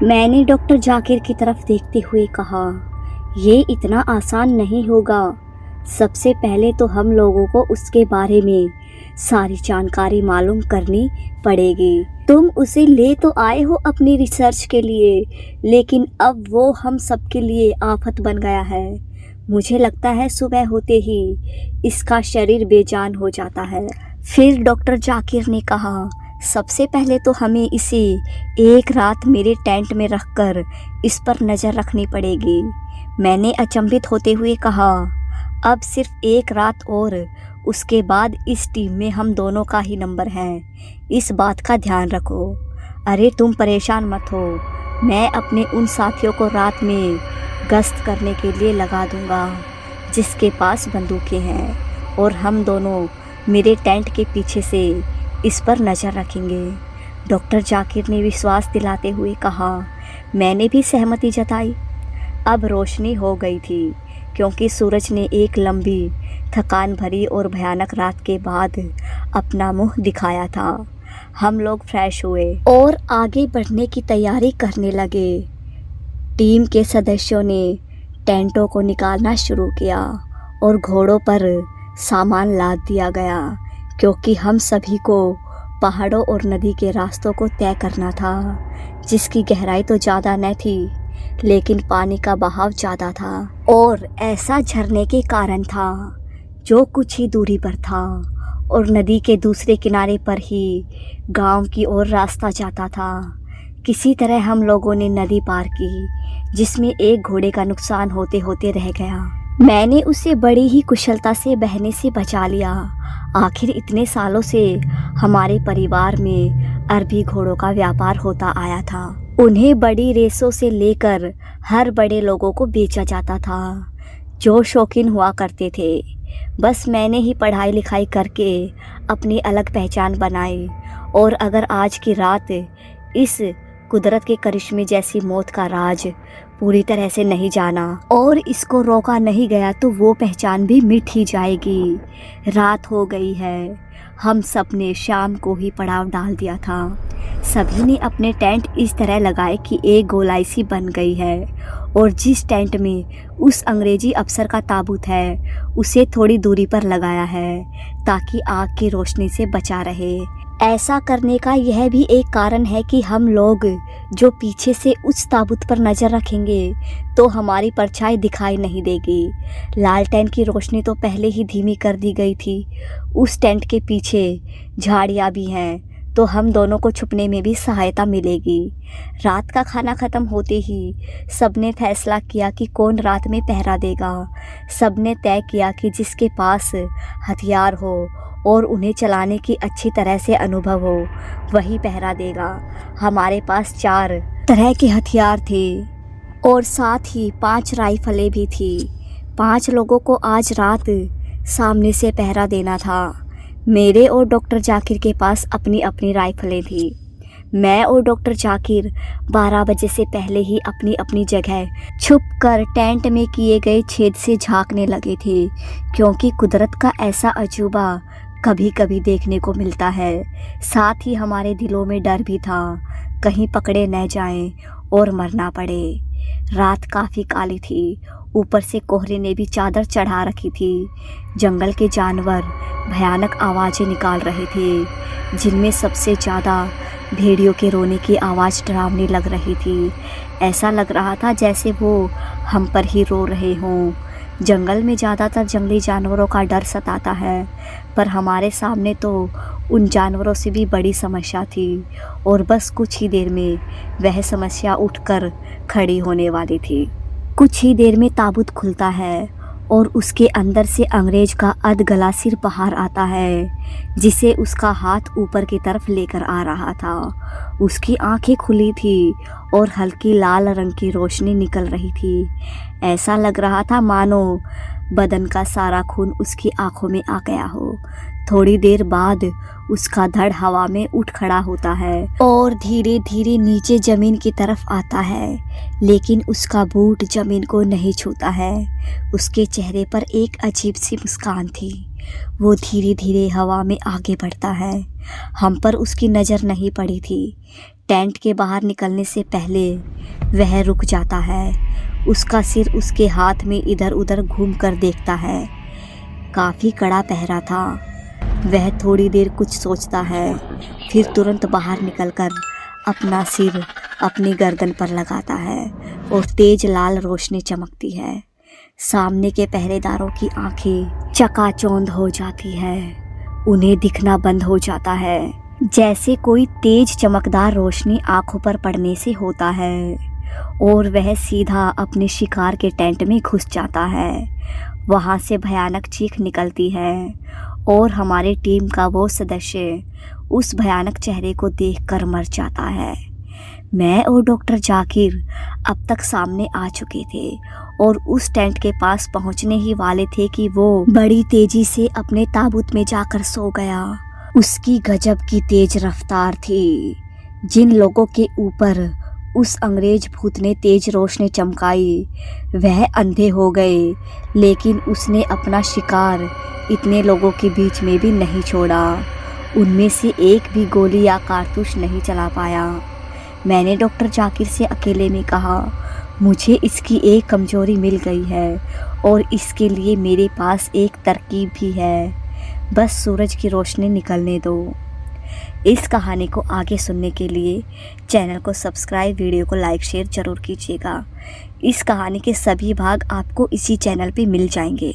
मैंने डॉक्टर जाकिर की तरफ देखते हुए कहा, ये इतना आसान नहीं होगा। सबसे पहले तो हम लोगों को उसके बारे में सारी जानकारी मालूम करनी पड़ेगी। तुम उसे ले तो आए हो अपनी रिसर्च के लिए, लेकिन अब वो हम सबके लिए आफत बन गया है। मुझे लगता है सुबह होते ही इसका शरीर बेजान हो जाता है। फिर डॉक्टर जाकिर ने कहा, सबसे पहले तो हमें इसे एक रात मेरे टेंट में रखकर इस पर नज़र रखनी पड़ेगी। मैंने अचंभित होते हुए कहा, अब सिर्फ एक रात और, उसके बाद इस टीम में हम दोनों का ही नंबर है। इस बात का ध्यान रखो। अरे तुम परेशान मत हो, मैं अपने उन साथियों को रात में गश्त करने के लिए लगा दूंगा जिसके पास बंदूकें हैं, और हम दोनों मेरे टेंट के पीछे से इस पर नज़र रखेंगे। डॉक्टर जाकिर ने विश्वास दिलाते हुए कहा। मैंने भी सहमति जताई। अब रोशनी हो गई थी, क्योंकि सूरज ने एक लंबी, थकान भरी और भयानक रात के बाद अपना मुंह दिखाया था। हम लोग फ्रेश हुए और आगे बढ़ने की तैयारी करने लगे। टीम के सदस्यों ने टेंटों को निकालना शुरू किया और घोड़ों पर सामान लाद दिया गया, क्योंकि हम सभी को पहाड़ों और नदी के रास्तों को तय करना था, जिसकी गहराई तो ज़्यादा न थी, लेकिन पानी का बहाव ज़्यादा था। और ऐसा झरने के कारण था जो कुछ ही दूरी पर था, और नदी के दूसरे किनारे पर ही गांव की ओर रास्ता जाता था। किसी तरह हम लोगों ने नदी पार की, जिसमें एक घोड़े का नुकसान होते होते रह गया। मैंने उसे बड़ी ही कुशलता से बहने से बचा लिया। आखिर इतने सालों से हमारे परिवार में अरबी घोड़ों का व्यापार होता आया था। उन्हें बड़ी रेसों से लेकर हर बड़े लोगों को बेचा जाता था जो शौकीन हुआ करते थे। बस मैंने ही पढ़ाई लिखाई करके अपनी अलग पहचान बनाई, और अगर आज की रात इस कुदरत के करिश्मे जैसी मौत का राज पूरी तरह से नहीं जाना और इसको रोका नहीं गया, तो वो पहचान भी मिट ही जाएगी। रात हो गई है। हम सब ने शाम को ही पड़ाव डाल दिया था। सभी ने अपने टेंट इस तरह लगाए कि एक गोलाई सी बन गई है, और जिस टेंट में उस अंग्रेजी अफसर का ताबूत है उसे थोड़ी दूरी पर लगाया है, ताकि आग की रोशनी से बचा रहे। ऐसा करने का यह भी एक कारण है कि हम लोग जो पीछे से उस ताबूत पर नज़र रखेंगे तो हमारी परछाई दिखाई नहीं देगी। लालटेन की रोशनी तो पहले ही धीमी कर दी गई थी। उस टेंट के पीछे झाड़ियाँ भी हैं, तो हम दोनों को छुपने में भी सहायता मिलेगी। रात का खाना ख़त्म होते ही सबने फैसला किया कि कौन रात में पहरा देगा। सबने तय किया कि जिसके पास हथियार हो और उन्हें चलाने की अच्छी तरह से अनुभव हो, वही पहरा देगा। हमारे पास 4 तरह के हथियार थे और साथ ही 5 राइफलें भी थी। 5 लोगों को आज रात सामने से पहरा देना था। मेरे और डॉक्टर जाकिर के पास अपनी अपनी राइफलें थी। मैं और डॉक्टर जाकिर 12 बजे से पहले ही अपनी अपनी जगह छुपकर टेंट में किए गए छेद से झांकने लगे थे, क्योंकि कुदरत का ऐसा अजूबा कभी कभी देखने को मिलता है। साथ ही हमारे दिलों में डर भी था, कहीं पकड़े न जाएं और मरना पड़े। रात काफ़ी काली थी, ऊपर से कोहरे ने भी चादर चढ़ा रखी थी। जंगल के जानवर भयानक आवाज़ें निकाल रहे थे, जिनमें सबसे ज़्यादा भेड़ियों के रोने की आवाज़ डरावनी लग रही थी। ऐसा लग रहा था जैसे वो हम पर ही रो रहे हों। जंगल में ज़्यादातर जंगली जानवरों का डर सताता है, पर हमारे सामने तो उन जानवरों से भी बड़ी समस्या थी, और बस कुछ ही देर में वह समस्या उठकर खड़ी होने वाली थी। कुछ ही देर में ताबूत खुलता है और उसके अंदर से अंग्रेज का अधगला सिर बाहर आता है, जिसे उसका हाथ ऊपर की तरफ लेकर आ रहा था। उसकी आंखें खुली थी और हल्की लाल रंग की रोशनी निकल रही थी। ऐसा लग रहा था मानो बदन का सारा खून उसकी आंखों में आ गया हो। थोड़ी देर बाद उसका धड़ हवा में उठ खड़ा होता है और धीरे धीरे नीचे ज़मीन की तरफ आता है, लेकिन उसका बूट ज़मीन को नहीं छूता है। उसके चेहरे पर एक अजीब सी मुस्कान थी। वो धीरे धीरे हवा में आगे बढ़ता है। हम पर उसकी नज़र नहीं पड़ी थी। टेंट के बाहर निकलने से पहले वह रुक जाता है। उसका सिर उसके हाथ में इधर उधर घूमकर देखता है। काफ़ी कड़ा पहरा था। वह थोड़ी देर कुछ सोचता है, फिर तुरंत बाहर निकलकर अपना सिर अपनी गर्दन पर लगाता है और तेज लाल रोशनी चमकती है। सामने के पहरेदारों की आंखें चकाचौंध हो जाती है। उन्हें दिखना बंद हो जाता है, जैसे कोई तेज चमकदार रोशनी आंखों पर पड़ने से होता है, और वह सीधा अपने शिकार के टेंट में घुस जाता है। वहाँ से भयानक चीख निकलती है और हमारे टीम का वो सदस्य उस भयानक चेहरे को देखकर मर जाता है। मैं और डॉक्टर जाकिर अब तक सामने आ चुके थे और उस टेंट के पास पहुंचने ही वाले थे कि वो बड़ी तेजी से अपने ताबूत में जाकर सो गया। उसकी गजब की तेज रफ्तार थी। जिन लोगों के ऊपर उस अंग्रेज भूत ने तेज रोशनी चमकाई वह अंधे हो गए, लेकिन उसने अपना शिकार इतने लोगों के बीच में भी नहीं छोड़ा। उनमें से एक भी गोली या कारतूस नहीं चला पाया। मैंने डॉक्टर जाकिर से अकेले में कहा, मुझे इसकी एक कमजोरी मिल गई है और इसके लिए मेरे पास एक तरकीब भी है। बस सूरज की रोशनी निकलने दो। इस कहानी को आगे सुनने के लिए चैनल को सब्सक्राइब, वीडियो को लाइक शेयर ज़रूर कीजिएगा। इस कहानी के सभी भाग आपको इसी चैनल पे मिल जाएंगे।